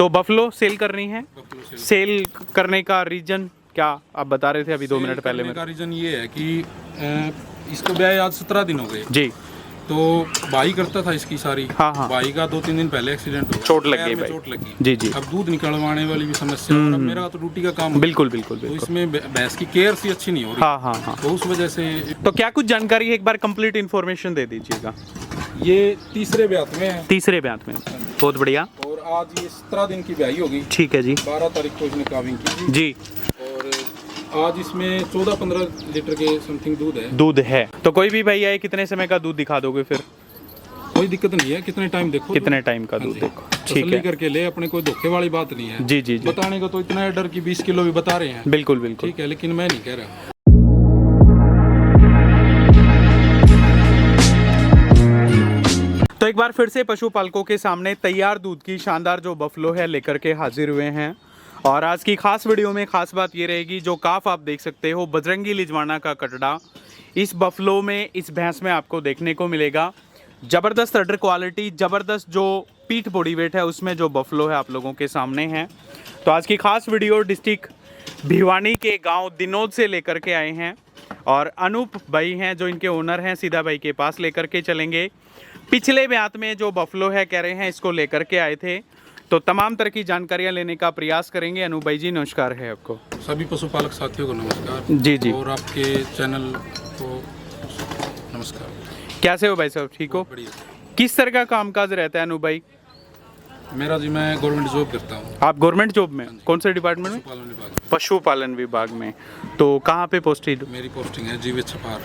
तो buffalo cell करनी है, सेल करने का रीजन क्या आप बता रहे थे अभी 2 मिनट पहले में? का रीजन ये है कि इसको ब्याह आज 17 दिन हो गए जी। तो भाई करता था इसकी सारी। हाँ हाँ। भाई का 2-3 दिन पहले एक्सीडेंट हो गया, चोट लग गई भाई। चोट लगी। जी जी। अब दूध निकलवाने वाली भी समस्या और अब मेरा तो ड्यूटी का काम है। बिल्कुल बिल्कुल तो बिल्कुल। इसमें भैंस की केयर सी अच्छी नहीं हो रही। हाँ हाँ हाँ। तो उस वजह से तो क्या कुछ जानकारी एक बार कंप्लीट इन्फॉर्मेशन दे दीजिएगा। ये तीसरे ब्यात में है। तीसरे ब्यात में, बहुत बढ़िया। और आज ये 17 दिन की ब्याही होगी। ठीक है जी। 12 तारीख को इसने काविंग की जी। और आज इसमें 14-15 लीटर के समथिंग दूध है। दूध है तो कोई भी भाई आए कितने समय का दूध दिखा दोगे फिर? कोई दिक्कत नहीं है, कितने टाइम देखो, कितने टाइम का दूध देखो। ठीक तसल्ली है करके ले, अपने कोई धोखे वाली बात नहीं है। जी जी जी। बताने को तो इतना है डर कि 20 किलो भी बता रहे हैं। बिल्कुल बिल्कुल। ठीक है, लेकिन मैं नहीं कह रहा। तो एक बार फिर से पशुपालकों के सामने तैयार दूध की शानदार जो बफलो है लेकर के हाजिर हुए हैं। और आज की खास वीडियो में खास बात ये रहेगी, जो काफ आप देख सकते हो बजरंगी लिजवाना का कटड़ा इस बफलो में, इस भैंस में आपको देखने को मिलेगा। ज़बरदस्त अडर क्वालिटी, ज़बरदस्त जो पीठ बॉडी वेट है उसमें जो बफलो है आप लोगों के सामने है। तो आज की खास वीडियो डिस्ट्रिक्ट भिवानी के गांव दिनोद से लेकर के आए हैं और अनूप भाई हैं जो इनके ओनर हैं, सीधा भाई के पास लेकर के चलेंगे। पिछले ब्यात में जो बफलो है कह रहे हैं इसको लेकर के आए थे, तो तमाम तरह की जानकारियां लेने का प्रयास करेंगे। अनूप भाई जी नमस्कार है आपको। सभी पशुपालक साथियों को नमस्कार। जी जी। और आपके चैनल को नमस्कार। कैसे हो भाई साहब, ठीक हो? बढ़िया। किस तरह का कामकाज रहता है अनूप भाई? मेरा जी, मैं गवर्नमेंट जॉब करता हूँ। आप गवर्नमेंट जॉब में कौन से डिपार्टमेंट में? पशुपालन विभाग। पशुपालन विभाग में। तो कहाँ पे पोस्टेड? मेरी पोस्टिंग है जीवे छपार।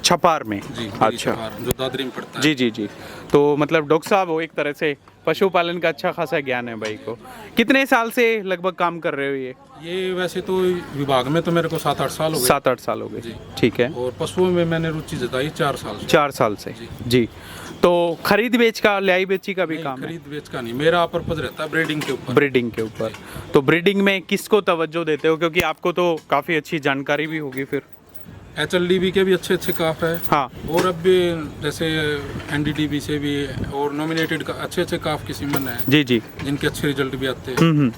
छपार में? जी। अच्छा। छपार, जो दादरी में पड़ता है। जी जी जी। तो मतलब डॉक्टर साहब हो, एक तरह से पशुपालन का अच्छा खासा ज्ञान है भाई को। कितने साल से लगभग काम कर रहे हो ये वैसे तो विभाग में तो मेरे को 7-8 साल हो गए। 7-8 साल हो गए। जी। ठीक है। और पशुओं में मैंने रुचि जताई 4 साल से। 4 साल से। जी। तो खरीद बेच का, ल्याई बेची का भी काम है? खरीद बेच का नहीं, मेरा पर्पज रहता है ब्रीडिंग के ऊपर। ब्रीडिंग के ऊपर। तो ब्रीडिंग में किसको तवज्जो देते हो, क्योंकि आपको तो काफ़ी अच्छी जानकारी भी होगी फिर? HLDB के भी अच्छे काफ है। हाँ। और अब भी जैसे NDDB से भी और नॉमिनेटेड का अच्छे काफ की सीमन है। जी जी। जिनके अच्छे रिजल्ट भी आते हैं।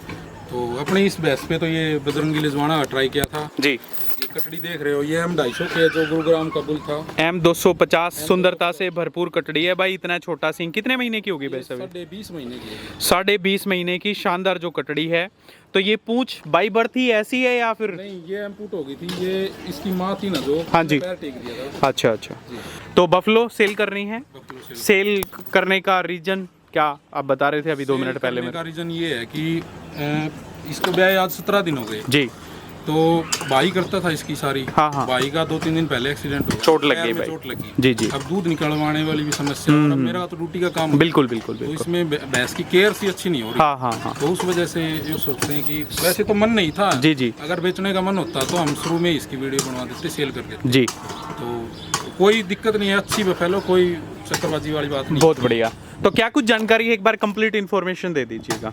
तो अपने इस भैंस पे तो ये बजरंगी लिजवाना ट्राई किया था जी। ये कटड़ी देख रहे हो, ये M250 के जो गुरुग्राम का बुल था। M250 सुंदरता से भरपूर कटड़ी है भाई। इतना छोटा सिंह कितने महीने की होगी वैसे? 20.5 महीने की है। 20.5 महीने की शानदार जो कटड़ी है। तो ये पूंछ बाई बर्थ ही ऐसी है या फिर? नहीं, ये इम्पुट हो गई थी। ये इसकी माँ थी ना जो, हाँ जी। पैर टेक दिया था। अच्छा अच्छा। तो बफलो सेल करनी है, बफलो सेल करने का रीजन क्या आप बता रहे थे अभी 2 मिनट पहले में? का रीजन ये है कि इसको ब्याह आज 17 दिन हो गए। जी। तो भाई करता था इसकी सारी। हाँ हाँ। भाई का 2-3 दिन पहले एक्सीडेंट हो गया, चोट लग गई पैर में भाई। चोट लगी। जी जी। अब दूध निकलवाने वाली भी समस्या और अब मेरा तो ड्यूटी का काम है। बिल्कुल बिल्कुल तो बिल्कुल। इसमें भैंस की केयर सी अच्छी नहीं हो रही। हाँ हाँ हाँ। तो उस वजह से ये सोचते हैं कि वैसे तो मन नहीं था। जी जी। अगर बेचने का मन होता तो हम शुरू में ही इसकी वीडियो बनवा देते, सेल कर देते। जी। तो कोई दिक्कत नहीं है, अच्छी बफेलो, कोई चक्करबाजी वाली बात नहीं। बहुत बढ़िया। तो क्या कुछ जानकारी एक बार कंप्लीट इन्फॉर्मेशन दे दीजिएगा।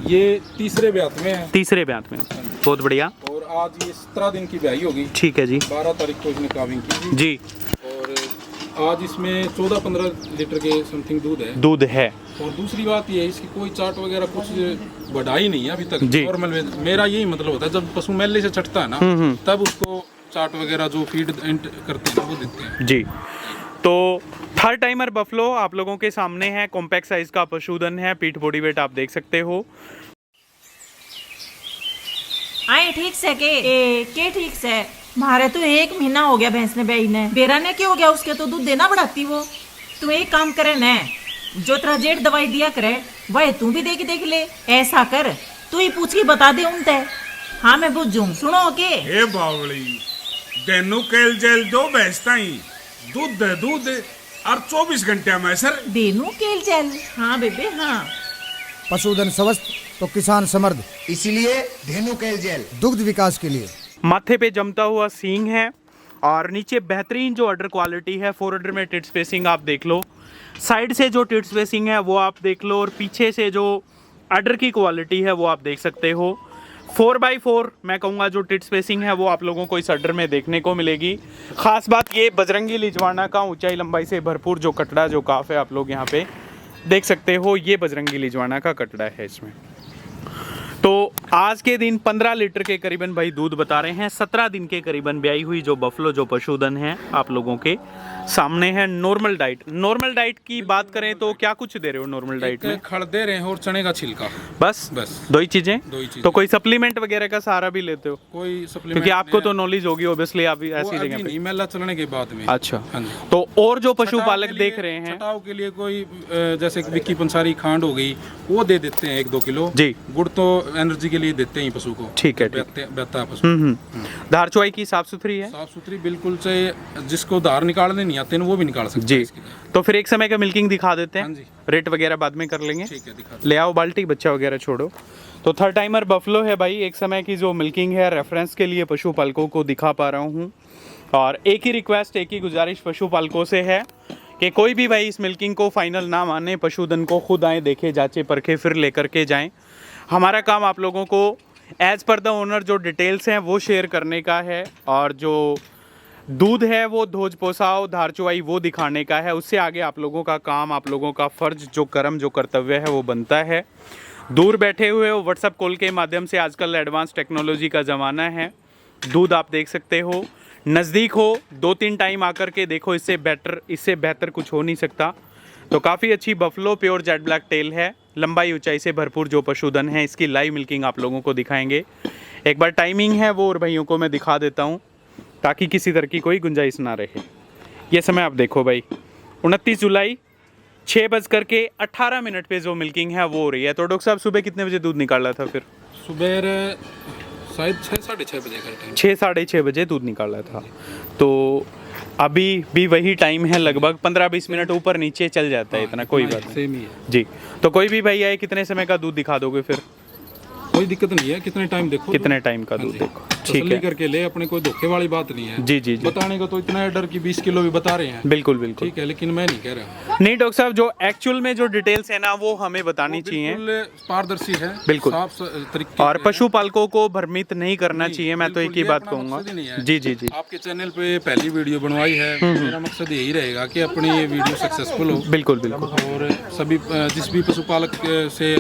ये तीसरे ब्यात में है। तीसरे ब्यात में, बहुत बढ़िया। और आज ये 17 दिन की ब्याही होगी। ठीक है जी। 12 तारीख को इसने काविंग की जी। और आज इसमें 14-15 लीटर के समथिंग दूध है। दूध है। और दूसरी बात ये है, इसकी कोई चाट वगैरह कुछ बढ़ाई नहीं है अभी तक। जी। नॉर्मल मेरा यही मतलब होता है, जब पशु मेले से चटता है ना तब उसको चाट वगैरह जो फीड करते हैं वो देते हैं। जी। तो थर्ड टाइमर बफलो आप लोगों के सामने है, कॉम्पैक्ट साइज का पशुधन है, पीठ बॉडी वेट आप देख सकते हो। आए ठीक से के ठीक से मारे तो 1 महीना हो गया भैंस ने ब्याई ने। बेरा ने क्या हो गया, उसके तो दूध देना बढ़ाती वो। तू एक काम करे न, जो तेरा जेठ दवाई दिया करे वह तू भी देख ले। ऐसा कर तू ही पूछ के बता दे उनते। हाँ मैं बुझूं, सुनो के ए बावली देनु केल जेल दो भैंसता ही दूध दे दूध और 24 घंटे में सर देनू केल जेल। हाँ बेबे हाँ। पशुधन स्वस्थ तो किसान समृद्ध, इसीलिए धेनु कैल जेल दुग्ध विकास के लिए। माथे पे जमता हुआ सींग है और नीचे बेहतरीन जो अडर क्वालिटी है। 4 अडर में टिट स्पेसिंग आप देख लो, साइड से जो टिट स्पेसिंग है वो आप देख लो, और पीछे से जो अडर की क्वालिटी है वो आप देख सकते हो। 4x4 मैं कहूँगा जो टिट स्पेसिंग है वो आप लोगों को इस अडर में देखने को मिलेगी। खास बात ये बजरंगी लिजवाना का ऊंचाई लंबाई से भरपूर जो कटड़ा जो काफ है आप लोग यहाँ पे देख सकते हो, ये बजरंगी लिजवाना का कटड़ा है। इसमें तो आज के दिन 15 लीटर के करीबन भाई दूध बता रहे हैं। 17 दिन के करीबन ब्याई हुई जो बफलो जो पशुधन है आप लोगों के सामने है। नॉर्मल डाइट की बात करें तो क्या कुछ दे रहे हो नॉर्मल डाइट में? खड़ दे रहे हैं और चने का छिलका। बस दो ही चीजें। तो कोई सप्लीमेंट वगैरह का सहारा भी लेते हो? कोई सप्लीमेंट, क्योंकि आपको तो नॉलेज होगी ऑब्वियसली, आप ऐसी जगह पे। नहीं, मेला चलने के बाद में। अच्छा, हाँ जी। तो और जो पशुपालक देख रहे हैं, छटाव के लिए कोई जैसे विक्की पंसारी खांड हो गई, वो दे देते हैं 1-2 किलो जी। गुड़ तो एनर्जी के लिए देते हैं पशु को। ठीक है, बेहतर पशु। धार चुवाई की साफ सुथरी है? साफ सुथरी बिल्कुल से, जिसको धार निकालने नहीं आते वो भी निकाल सकते जी। हैं। तो फिर एक समय का मिल्किंग दिखा देते हाँ हैं, जी। रेट वगैरह बाद में कर लेंगे। ठीक है, दिखा ले आओ बाल्टी, बच्चा वगैरह छोड़ो। तो थर्ड टाइमर बफलो है भाई। एक समय की जो मिल्किंग है रेफरेंस के लिए पशुपालकों को दिखा पा रहा हूँ। और एक ही रिक्वेस्ट, एक ही गुजारिश पशुपालकों से है कि कोई भी भाई इस मिल्किंग को फाइनल ना माने, पशुधन को खुद आए, देखे, जांचे, परखे, फिर लेकर के जाएं। हमारा काम आप लोगों को एज पर द ओनर जो डिटेल्स हैं वो शेयर करने का है, और जो दूध है वो धोज पोसाव धार चुवाई वो दिखाने का है। उससे आगे आप लोगों का काम, आप लोगों का फ़र्ज, जो कर्म, जो कर्तव्य है वो बनता है। दूर बैठे हुए हो, व्हाट्सएप कॉल के माध्यम से, आजकल एडवांस टेक्नोलॉजी का ज़माना है, दूध आप देख सकते हो। नज़दीक हो 2-3 टाइम आकर के देखो, इससे बेहतर कुछ हो नहीं सकता। तो काफ़ी अच्छी buffalo pure jet black tell है, लंबाई ऊंचाई से भरपूर जो पशुधन है। इसकी लाइव मिल्किंग आप लोगों को दिखाएंगे। एक बार टाइमिंग है वो और भाइयों को मैं दिखा देता हूँ ताकि किसी तरह की कोई गुंजाइश ना रहे। ये समय आप देखो भाई, 29 जुलाई 6:18 पे जो मिल्किंग है वो हो रही है। तो डॉक्टर साहब सुबह कितने बजे दूध निकाला था फिर? सुबह शायद 6-6:30 बजे का टाइम। 6-6:30 बजे दूध निकाला था। तो अभी भी वही टाइम है, लगभग 15-20 मिनट ऊपर नीचे चल जाता है, इतना कोई बात नहीं। सेम ही है जी। तो कोई भी भाई आए, कितने समय का दूध दिखा दोगे फिर? कोई दिक्कत नहीं है, कितने टाइम देखो, कितने टाइम का दूध देखो, ठीक तसल्ली है। करके ले, अपने कोई धोखे वाली बात नहीं है। जी जी जी, बताने को तो इतना है डर कि 20 किलो भी बता रहे हैं। बिल्कुल बिल्कुल, ठीक है, लेकिन मैं नहीं कह रहा। नहीं डॉक्टर साहब, जो एक्चुअल में जो डिटेल्स है ना वो हमें बतानी चाहिए, बिल्कुल पारदर्शी है, बिल्कुल साफ तरीके और पशुपालकों को भ्रमित नहीं करना चाहिए। मैं तो एक ही बात कहूँगा। जी जी जी, आपके चैनल पे पहली वीडियो बनवाई है, मेरा मकसद यही रहेगा कि अपनी ये वीडियो सक्सेसफुल हो। बिल्कुल बिल्कुल, और सभी जिस भी पशुपालक से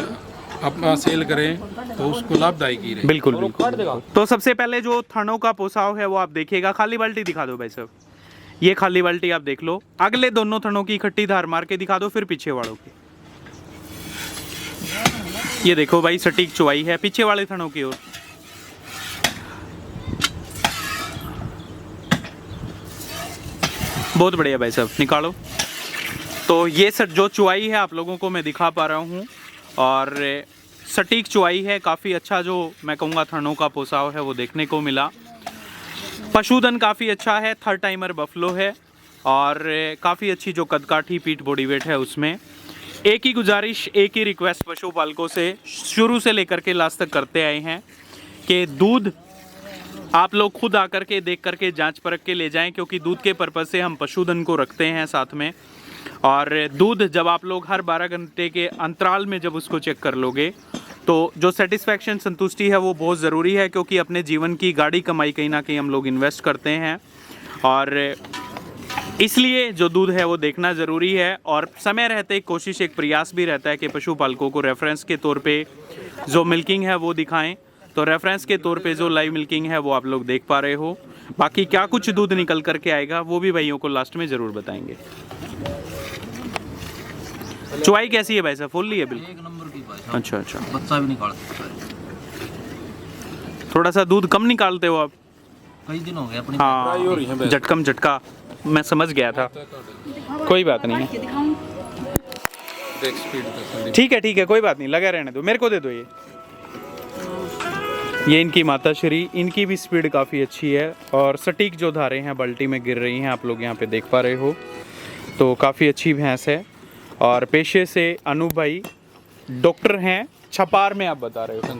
अपना सेल करें तो उसको लाभदायक ही रहे। बिल्कुल बिल्कुल। तो सबसे पहले जो थनों का पोसाव है वो आप देखिएगा। खाली बाल्टी दिखा दो भाई साहब, ये खाली बाल्टी आप देख लो। अगले दोनों थनों की इकट्ठी धार मार के दिखा दो, फिर पीछे वालों की। ये देखो भाई, सटीक चुवाई है पीछे वाले थनों की ओर। बहुत बढ़िया भाई साहब, निकालो। तो ये सर जो चुवाई है आप लोगों को मैं दिखा पा रहा हूँ, और सटीक चुवाई है। काफ़ी अच्छा जो मैं कहूँगा थनों का पोसाव है वो देखने को मिला। पशुधन काफ़ी अच्छा है, थर्ड टाइमर बफलो है, और काफ़ी अच्छी जो कदकाठी पीठ बॉडी वेट है उसमें। एक ही गुजारिश, एक ही रिक्वेस्ट पशुपालकों से शुरू से लेकर के लास्ट तक करते आए हैं कि दूध आप लोग खुद आकर के देख करके जांच परख के ले जाएं, क्योंकि दूध के पर्पज़ से हम पशुधन को रखते हैं साथ में। और दूध जब आप लोग हर 12 घंटे के अंतराल में जब उसको चेक कर लोगे तो जो सेटिस्फैक्शन, संतुष्टि है वो बहुत ज़रूरी है, क्योंकि अपने जीवन की गाढ़ी कमाई कहीं ना कहीं हम लोग इन्वेस्ट करते हैं, और इसलिए जो दूध है वो देखना ज़रूरी है। और समय रहते एक कोशिश, एक प्रयास भी रहता है कि पशुपालकों को रेफरेंस के तौर पे जो मिल्किंग है वो दिखाएं। तो रेफरेंस के तौर पे जो लाइव मिल्किंग है वो आप लोग देख पा रहे हो। बाकी क्या कुछ दूध निकल करके आएगा वो भी भाइयों को लास्ट में ज़रूर बताएंगे। चुवाई कैसी है भाई साहब? फुल है बिल्कुल, एक नंबर की भाई। अच्छा अच्छा, बच्चा भी निकाल सकता है। थोड़ा सा दूध कम निकालते हो आप? कई दिन हो गए अपनी। हाँ, झटकम झटका, मैं समझ गया था, कोई बात नहीं है। देख स्पीड, ठीक है, कोई बात नहीं, लगा रहने दो, मेरे को दे दो। ये इनकी माता श्री, इनकी भी स्पीड काफ़ी अच्छी है, और सटीक जो धारें हैं बाल्टी में गिर रही हैं, आप लोग यहाँ पे देख पा रहे हो। तो काफ़ी अच्छी भैंस है, और पेशे से अनूप भाई डॉक्टर हैं, छपार में आप बता रहे हो।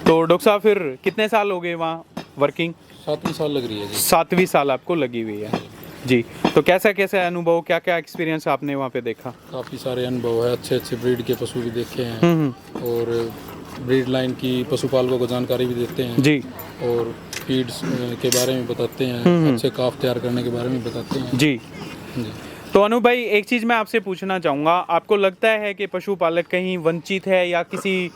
तो डॉक्टर साहब फिर कितने साल हो गए वहाँ वर्किंग? 7वीं साल लग रही है जी। 7वीं साल आपको लगी हुई है जी। तो कैसा अनुभव, क्या क्या एक्सपीरियंस आपने वहाँ पे देखा? काफ़ी सारे अनुभव है, अच्छे अच्छे ब्रीड के पशु भी देखे हैं, और ब्रीड लाइन की पशुपालकों को जानकारी भी देते हैं जी, और फीड्स के बारे में बताते हैं, अच्छे काफ तैयार करने के बारे में बताते हैं जी। तो अनु भाई एक चीज़ मैं आपसे पूछना चाहूँगा, आपको लगता है कि पशुपालक कहीं वंचित है या किसी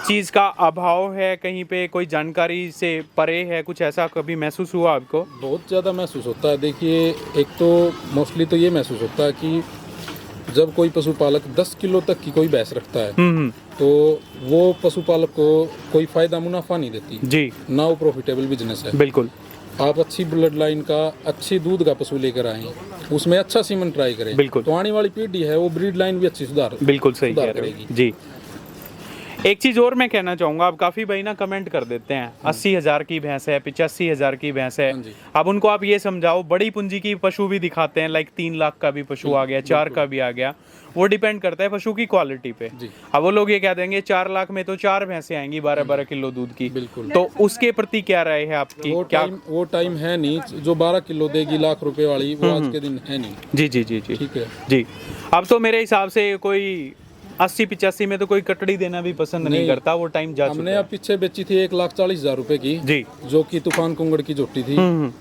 चीज़ का अभाव है, कहीं पे कोई जानकारी से परे है, कुछ ऐसा कभी महसूस हुआ आपको? बहुत ज़्यादा महसूस होता है। देखिए, एक तो मोस्टली तो ये महसूस होता है कि जब कोई पशुपालक 10 किलो तक की कोई भैंस रखता है तो वो पशुपालक को कोई फ़ायदा मुनाफा नहीं देती जी, ना, वो प्रॉफिटेबल बिजनेस है। बिल्कुल। आप अच्छी ब्लड लाइन का, अच्छी दूध का पशु लेकर आए, उसमें अच्छा सीमन ट्राई करें, बिल्कुल। तो आने वाली पीढ़ी है वो ब्रीड लाइन भी अच्छी बिल्कुल सही कह रहे करेगी हो जी। एक चीज़ और मैं कहना चाहूँगा, अब काफ़ी भाई ना कमेंट कर देते हैं 80,000 की भैंस है, 85,000 की भैंस है। हाँ जी। अब उनको आप ये समझाओ, बड़ी पूंजी की पशु भी दिखाते हैं, लाइक 3 लाख का भी पशु आ गया, 4 का भी आ गया। वो डिपेंड करता है पशु की क्वालिटी पे। जी। अब वो लोग ये कह देंगे 4 लाख में तो 4 भैंसें आएंगी 12-12 किलो दूध की। बिल्कुल। तो उसके प्रति क्या राय है आपकी? क्या? वो टाइम है नहीं जो 12 किलो देगी लाख रुपए वाली, वो आज के दिन है नहीं। जी जी जी जी ठीक है जी। अब तो मेरे हिसाब से कोई 80-85 में तो कोई कटड़ी देना भी पसंद नहीं करता, वो टाइम जा चुका हमने है। अब पीछे बेची थी 1,40,000 रुपए की जी। जो कि तूफान कुंगड़ की जोटी थी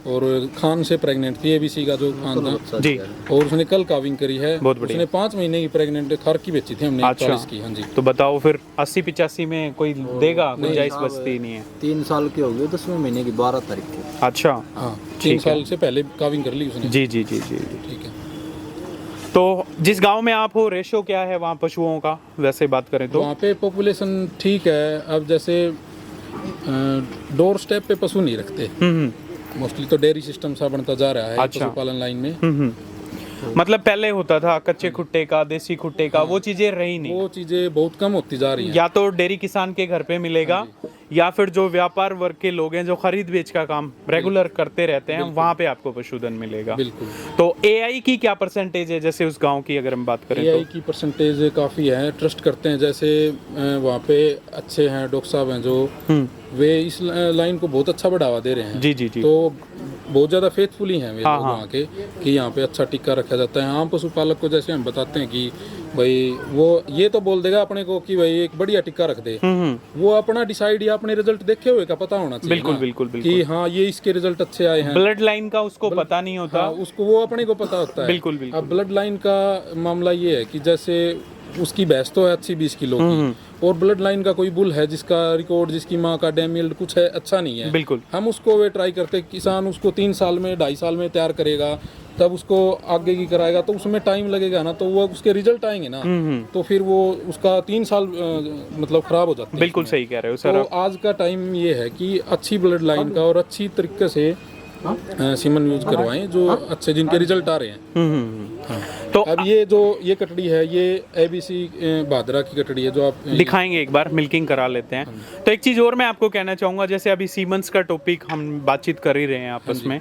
और खान से प्रेग्नेंट थी, एबीसी का जो खान था जी। और उसने कल काविंग करी है। बहुत बढ़िया। उसने 5 महीने की प्रेग्नेंट खर की बेची थी हमने, अच्छा। 40 की। हाँ जी। तो बताओ फिर 80-85 में कोई देगा? गुंजाइश बचती नहीं है। 3 साल की होगी 10वें महीने की 12 तारीख को। अच्छा, हाँ, 3 साल से पहले काविंग कर ली उसने। जी जी जी जी। ठीक है। तो जिस गांव में आप हो, रेशो क्या है वहाँ पशुओं का, वैसे बात करें तो? वहाँ पे पॉपुलेशन ठीक है। अब जैसे डोर स्टेप पे पशु नहीं रखते मोस्टली, तो डेयरी सिस्टम सा बनता जा रहा है अच्छा। पशुपालन लाइन में। मतलब पहले होता था कच्चे खुट्टे का, देसी खुट्टे का, वो चीजें रही नहीं। वो चीजें बहुत कम होती जा रही हैं। या तो डेयरी किसान के घर पे मिलेगा, या फिर जो व्यापार वर्ग के लोग हैं जो खरीद बेच का काम रेगुलर करते रहते हैं, वहाँ पे आपको पशुधन मिलेगा। बिल्कुल। तो एआई की क्या परसेंटेज है जैसे उस गांव की अगर हम बात करें एआई तो? की परसेंटेज काफ़ी है, ट्रस्ट करते हैं। जैसे वहाँ पे अच्छे हैं डॉक्टर साहब हैं जो, वे इस लाइन को बहुत अच्छा बढ़ावा दे रहे हैं। जी जी जी। तो बहुत ज़्यादा फेथफुली हैं वे हाँ, लोग हाँ। वहाँ के, कि यहाँ पे अच्छा टिक्का रखा जाता है। आम पशुपालक को जैसे हम बताते हैं कि भाई वो ये तो बोल देगा अपने को कि भाई एक बढ़िया टिक्का रख दे, वो अपना डिसाइड या अपने रिजल्ट देखे हुए का पता होना चाहिए। बिल्कुल ना, बिल्कुल बिल्कुल। कि हाँ ये इसके रिजल्ट अच्छे आए हैं। ब्लड लाइन का उसको पता नहीं होता। हाँ, उसको वो अपने को पता होता है। बिल्कुल बिल्कुल। अब ब्लड लाइन का मामला ये है कि जैसे उसकी भैंस तो है अच्छी 20 किलो की, और ब्लड लाइन का कोई बुल है जिसका रिकॉर्ड, जिसकी माँ का डेमिल्ड कुछ है अच्छा नहीं है, बिल्कुल। हम उसको वे ट्राई करते, किसान उसको 3 साल में 2.5 साल में तैयार करेगा, तब उसको आगे की कराएगा, तो उसमें टाइम लगेगा ना, तो वो उसके रिजल्ट आएंगे ना, तो फिर वो उसका 3 साल मतलब खराब हो जाता है। बिल्कुल सही कह रहे हो सर। तो आज का टाइम ये है कि अच्छी ब्लड लाइन का और अच्छी तरीके से सीमन यूज करवाएं जो अच्छे जिनके रिजल्ट आ रहे हैं। हाँ। तो अब ये कटड़ी है, ये एबीसी भादरा की कटड़ी है जो आप दिखाएंगे, एक बार मिल्किंग करा लेते हैं। तो एक चीज़ और मैं आपको कहना चाहूँगा, जैसे अभी सीमंस का टॉपिक हम बातचीत कर ही रहे हैं आपस में।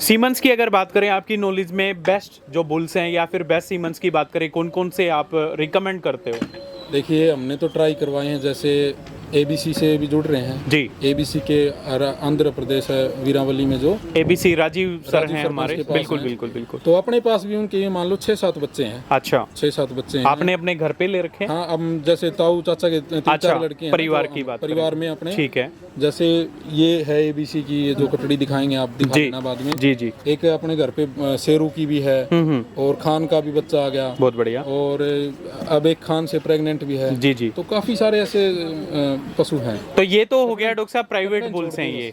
सीमंस की अगर बात करें, आपकी नॉलेज में बेस्ट जो बुल्स हैं या फिर बेस्ट सीमंस की बात करें, कौन कौन से आप रिकमेंड करते हो? देखिए, हमने तो ट्राई करवाए हैं, जैसे एबीसी से भी जुड़ रहे हैं जी। एबीसी के आंध्र प्रदेश है वीरावली में जो एबीसी राजीव सर हैं सरपंच हमारे। के पास बिल्कुल हैं। बिल्कुल बिल्कुल। तो अपने पास भी उनके ये मान लो 6-7 बच्चे हैं। अच्छा, 6-7 बच्चे हैं। आपने अपने घर पे ले रखे हैं? हाँ, अब जैसे ताऊ चाचा के 3-4 अच्छा, लड़के हैं, परिवार तो की बात परिवार करें। में अपने। ठीक है। जैसे ये है एबीसी की, ये जो कटड़ी दिखाएंगे आप, दिखा जी देना बाद में। जी जी। एक अपने घर पे शेरू की भी है, और खान का भी बच्चा आ गया, बहुत बढ़िया। और अब एक खान से प्रेग्नेंट भी है। जी जी। तो काफी सारे ऐसे पशु हैं। तो ये तो हो गया डॉक्टर साहब प्राइवेट बुल्स हैं ये।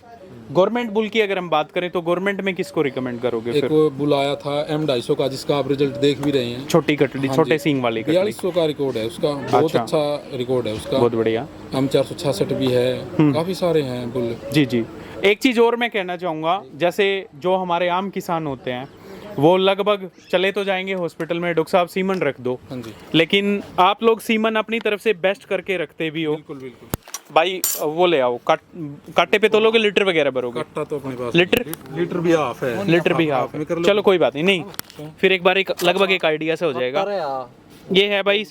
गवर्नमेंट बुल की अगर हम बात करें तो गवर्नमेंट में किसको रिकमेंड करोगे एक फिर? बुलाया था M250 का, जिसका आप रिजल्ट देख भी रहे हैं। छोटी कटड़ी, हाँ छोटे जी। सींग वाली कटड़ी। 4200 का रिकॉर्ड है उसका, बहुत अच्छा। अच्छा रिकॉर्ड है उसका। बहुत बढ़िया। M466 भी है, काफी सारे हैं बुल। जी जी। एक चीज़ और मैं कहना चाहूँगा, जैसे जो हमारे आम किसान होते हैं वो लगभग चले तो जाएंगे हॉस्पिटल में, डॉक्टर साहब सीमन रख दो, हाँ जी। लेकिन आप लोग सीमन अपनी तरफ से बेस्ट करके रखते भी हो। बिल्कुल बिल्कुल। भाई वो ले आओ, काटे पे तो लोगे, लीटर वगैरह भरोगे? कट्टा तो अपने पास लीटर भी हाफ है। लीटर भी हाफ है। चलो कोई बात नहीं, नहीं फिर एक बार लगभग एक आइडिया से हो जाएगा। ये है भाई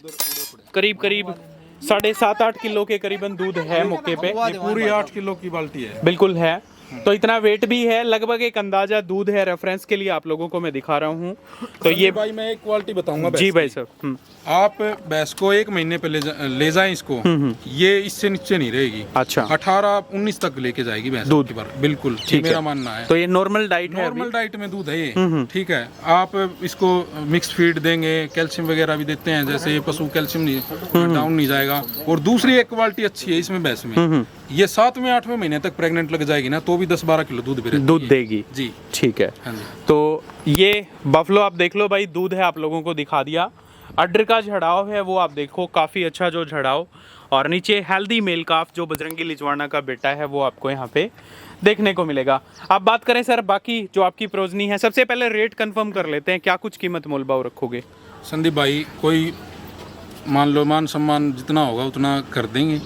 करीब करीब 7.5-8 किलो के करीबन दूध है मौके पे। पूरी 8 किलो की बाल्टी है। बिल्कुल है। तो इतना वेट भी है, लगभग एक अंदाजा दूध है, रेफरेंस के लिए आप लोगों को मैं दिखा रहा हूँ। तो ये भाई मैं एक क्वालिटी बताऊंगा जी भैंस भाई की। साहब। आप भैंस को 1 महीने पे ले जाएं इसको, ये इससे नीचे नहीं रहेगी। अच्छा। 18-19 तक लेके जाएगी भैंस दूध। की बार, बिल्कुल ये ठीक मेरा है। मानना है। तो ये नॉर्मल डाइट है नॉर्मल अभी? डाइट में दूध है ये, ठीक है। आप इसको मिक्स फीड देंगे, कैल्शियम वगैरह भी देते हैं, जैसे ये पशु कैल्शियम नहीं डाउन नहीं जाएगा। और दूसरी एक क्वालिटी अच्छी है इसमें भैंस में, ये 7वें-8वें महीने तक प्रेग्नेंट लग जाएगी ना, तो भी 10-12 किलो दूध भी रहती दूध है। देगी जी। ठीक है। हाँ जी। तो ये बफलो आप देख लो भाई, दूध है, आप लोगों को दिखा दिया। अड्र का झड़ाव है वो आप देखो, काफ़ी अच्छा जो झड़ाव, और नीचे हेल्दी मेल काफ जो बजरंगी लिजवाना का बेटा है वो आपको यहाँ पे देखने को मिलेगा। आप बात करें सर बाकी जो आपकी प्रोजनी है, सबसे पहले रेट कंफर्म कर लेते हैं, क्या कुछ कीमत मोल भाव रखोगे? संदीप भाई, कोई मान लो मान सम्मान जितना होगा उतना कर देंगे,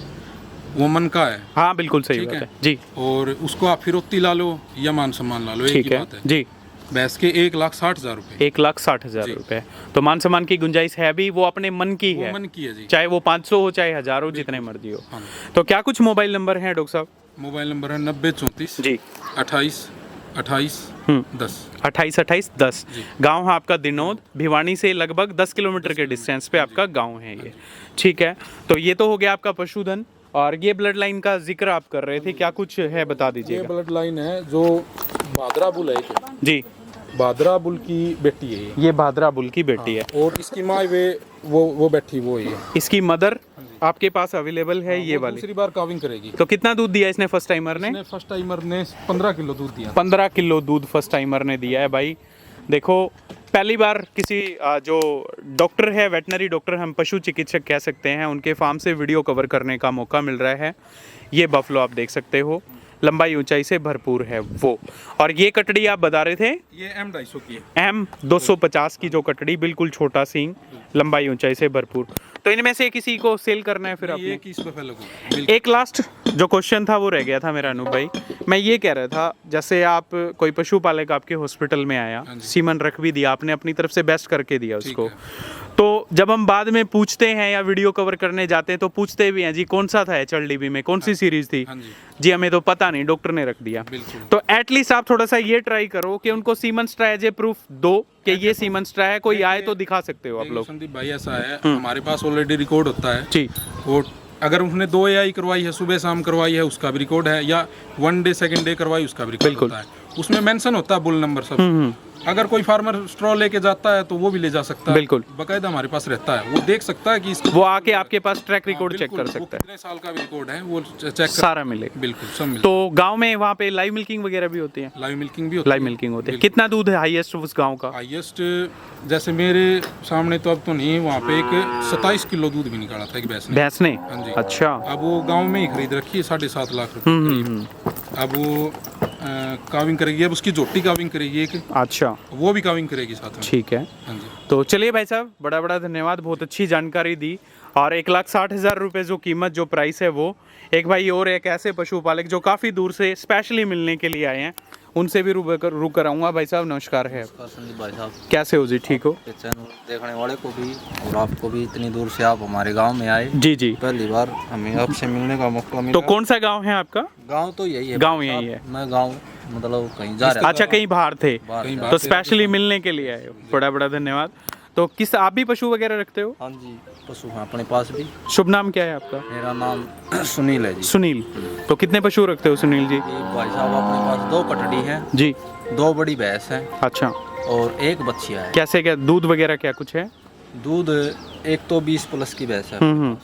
वो मन का है। हाँ बिल्कुल सही ठीक बात है। है जी। और उसको आप फिरौती ला लो या मान सम्मान ला लो, एक ठीक ही है बात है। जी। भैंस के 1,60,000 रुपए। 1,60,000 रुपए। तो मान सम्मान की गुंजाइश है भी, वो अपने मन की वो है, मन की है जी। चाहे वो 500 हो चाहे 1000 हो, जितने मर्जी हो। हाँ। तो क्या कुछ मोबाइल नंबर है डॉक्टर साहब? मोबाइल नंबर है 9034 जी 28 28 10। 28-28-10। गांव है आपका दिनोद, भिवानी से लगभग 10 किलोमीटर के डिस्टेंस पे आपका गांव है ये। ठीक है। तो ये तो हो गया आपका पशुधन, और ये ब्लड लाइन का जिक्र आप कर रहे थे, क्या कुछ है बता ये दीजिएगा। ब्लड लाइन है जो भादरा बुल है, जी। भादरा बुल की बेटी है ये भादरा बुल की बेटी है, और इसकी माँ वो बैठी वो ही है। इसकी मदर आपके पास अवेलेबल है ये वो वाली। दूसरी बार काविंग करेगी। तो कितना दूध दिया इसने फर्स्ट टाइमर ने? इसने फर्स्ट टाइमर ने 15 किलो दूध दिया। 15 किलो दूध फर्स्ट टाइमर ने दिया है भाई। देखो, पहली बार किसी जो डॉक्टर है, वेटनरी डॉक्टर, हम पशु चिकित्सक कह सकते हैं, उनके फार्म से वीडियो कवर करने का मौका मिल रहा है। ये बफलो आप देख सकते हो, लंबाई ऊंचाई से भरपूर है वो। और ये कटड़ी आप बता रहे थे ये M250 की है। M250 की जो कटड़ी, बिल्कुल छोटा सींग, लंबाई ऊंचाई से भरपूर। तो इनमें से किसी को सेल करना है फिर ये आपने? किस पे लगूगा? एक लास्ट जो क्वेश्चन था वो रह गया था मेरा अनूप भाई। मैं ये कह रहा था, जैसे आप कोई पशुपालक आपके हॉस्पिटल में आया, सीमन रख भी दिया आपने, अपनी तरफ से बेस्ट करके दिया उसको, तो जब हम बाद में पूछते हैं या वीडियो कवर करने जाते हैं तो पूछते भी हैं जी कौन सा था HLDB में, कौन सी सीरीज थी? हाँ जी। जी हमें तो पता नहीं, डॉक्टर ने रख दिया। बिल्कुल। तो एटलीस्ट आप थोड़ा सा ये ट्राई करो कि उनको semen straw as a proof दो कि ये सीमन स्ट्रा है, कोई आए तो दिखा सकते हो आप लोग। संदीप भाई ऐसा है, हमारे पास ऑलरेडी रिकॉर्ड होता है जी। और अगर उसने 2 AI करवाई है, सुबह शाम करवाई है, उसका भी रिकॉर्ड है, या 1 डे 2nd डे करवाई उसका भी रिकॉर्ड होता है। उसमें मेंशन होता है बुल नंबर सब। अगर कोई फार्मर स्ट्रॉ लेके जाता है तो वो भी ले जा सकता है। बिल्कुल। बकायदा हमारे पास रहता है, वो देख सकता है कि इसको वो आके आपके पास ट्रैक रिकॉर्ड चेक बिल्कुल, कर वो सकता है, कितने साल का भी रिकॉर्ड है वो चेक कर सारा मिलेगा। बिल्कुल सब मिलेगा। तो गांव में वहाँ पे लाइव मिल्किंग वगैरह भी होती है? लाइव मिल्किंग भी होती लाइव मिल्किंग होती है। कितना दूध है हाईएस्ट उस गांव का? हाईएस्ट जैसे मेरे सामने तो अब तो नहीं, वहाँ पे एक 27 किलो दूध भी निकाला था एक भैंस ने। भैंस ने? हाँ जी। अच्छा। अब वो गांव में ही खरीद रखी है 7.5 लाख रुपए करीब। अब वो काविंग करेगी, अब उसकी जोटी काविंग करेगी एक, अच्छा, वो भी काविंग करेगी साथ में। ठीक है। हाँ जी। तो चलिए भाई साहब, बड़ा बड़ा धन्यवाद, बहुत अच्छी जानकारी दी। और 1,60,000 रुपये जो कीमत, जो प्राइस है वो, एक भाई और एक ऐसे पशुपालक जो काफ़ी दूर से स्पेशली मिलने के लिए आए हैं, उनसे भी रू कराऊंगा। भाई साहब नमस्कार है, संदीप भाई साहब, कैसे हो जी? ठीक हो? ये चैनल देखने वाले को भी और आपको भी, इतनी दूर से आप हमारे गांव में आए, जी जी। पहली बार हमें आपसे मिलने का मौका मिला। तो कौन सा गांव है आपका? गांव तो यही है। गांव यही है। मैं गांव मतलब कहीं जा रहा अच्छा, कहीं बाहर थे बाहर तो स्पेशली मिलने के लिए आए हो, बड़ा बड़ा धन्यवाद। तो किस, आप भी पशु वगैरह रखते हो? हाँ जी, पशु हैं अपने पास भी। शुभ नाम क्या है आपका? मेरा नाम सुनील है जी। सुनील। तो कितने पशु रखते हो सुनील जी? ये भाई साहब अपने पास 2 कटड़ी हैं, जी। 2 बड़ी भैंस हैं अच्छा। और 1 बच्चिया है। कैसे, क्या दूध वगैरह क्या कुछ है? दूध एक तो 20 प्लस की भैंस है, हम्म।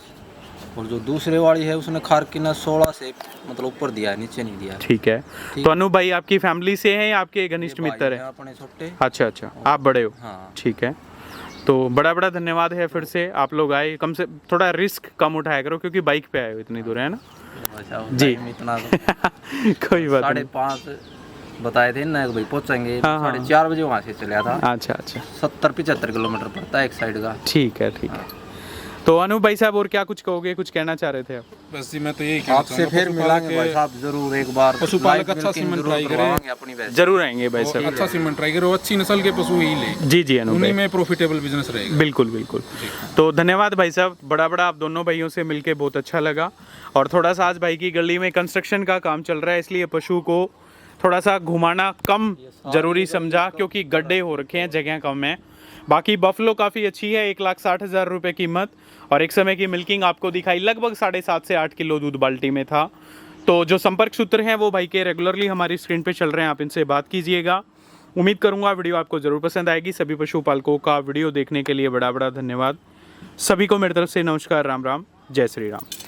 और जो दूसरे वाली है उसने खारकिना 16 से मतलब ऊपर दिया है, नीचे नहीं दिया है। ठीक है। तो अनु भाई आपकी फैमिली से हैं या आपके घनिष्ठ ये भाई मित्र हैं हैं? अपने छोटे। अच्छा अच्छा, आप बड़े हो? हाँ। ठीक है। तो बड़ा बड़ा धन्यवाद है फिर से, आप लोग आए। कम से थोड़ा रिस्क कम उठाया करो क्योंकि बाइक पे आए हो इतनी दूर, है ना? भाई साहब जी। टाइम इतना कोई बात नहीं। 5:30 बताए थे ना कि भाई पहुंचेंगे, हाँ, हाँ। 4:30 बजे वहाँ से चला था। अच्छा अच्छा, 70-75 किलोमीटर पड़ता है एक साइड का। ठीक है ठीक है। तो अनु भाई साहब और क्या कुछ कहोगे, कुछ कहना चाह रहे थे आप? बस जी मैं तो यही कहना आपसे चाहूंगा, फिर पशुपालक मिलांगे भाई साहब जरूर एक बार। पशुपालक लाइव अच्छा मिल्किंग सीमेंट जरूर ट्राई करें। करवाएंगे अपनी भैंस। जरूर आएंगे भाई और साहब। अच्छा सीमेंट ट्राई करो, अच्छी नस्ल के पशु ही ले, जी जी अनु उन्हीं भाई, में प्रॉफिटेबल बिजनेस रहेगा। बिल्कुल बिल्कुल। तो धन्यवाद भाई साहब, बड़ा बड़ा आप दोनों भाइयों से मिलके बहुत अच्छा लगा। और थोड़ा सा आज भाई की गली में कंस्ट्रक्शन का काम चल रहा है, इसलिए पशु को थोड़ा सा घुमाना कम जरूरी समझा क्योंकि गड्ढे हो रखे हैं, जगह कम है। बाकी बफलो काफ़ी अच्छी है, 1,60,000 रुपये कीमत। और एक समय की मिल्किंग आपको दिखाई, लगभग 7.5 से 8 किलो दूध बाल्टी में था। तो जो संपर्क सूत्र हैं वो भाई के रेगुलरली हमारी स्क्रीन पे चल रहे हैं, आप इनसे बात कीजिएगा। उम्मीद करूंगा वीडियो आपको ज़रूर पसंद आएगी। सभी पशुपालकों का वीडियो देखने के लिए बड़ा बड़ा धन्यवाद। सभी को मेरी तरफ से नमस्कार, राम राम, जय श्री राम।